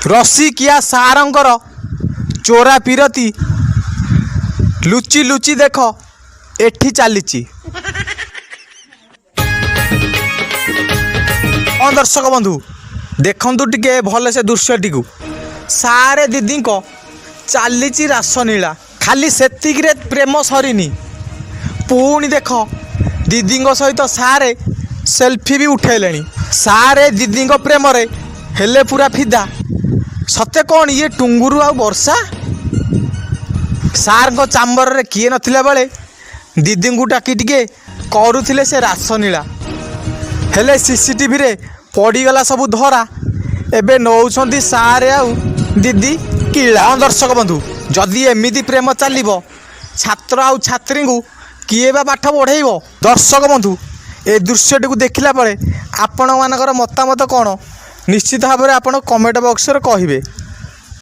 रसिकिया सारंकर चोरा पीरती लुचि लुचि देख एठी चली। दर्शक बंधु देखु टिके भल से दृश्यटी को सारे दीदी चली रासलीला खाली सेतिक प्रेम सरीनी पुणी देख दीदी सहित सारे सेल्फी भी उठेले। सारे दीदी प्रेम रे हेले पूरा फिदा सते कौन ये टुंगुरु आ वर्षा सार चांबर रे किए नथिला बेले दीदी को डाकी टिके करुथिले से रासलीला हेले सीसीटीवी रे पड़ीगला सबू धरा एबे नौछंती सारे आउ दीदी किला। दर्शक बंधु जदि एमिदी प्रेम चलिबो छात्र आउ छात्री को किए बा पाठ पढ़ेइबो। दर्शक बंधु ए दृश्यटी को देखिला परे आपण मानकर मतामत कौन निश्चित भाव में आप कमेंट बॉक्स रे कहिबे।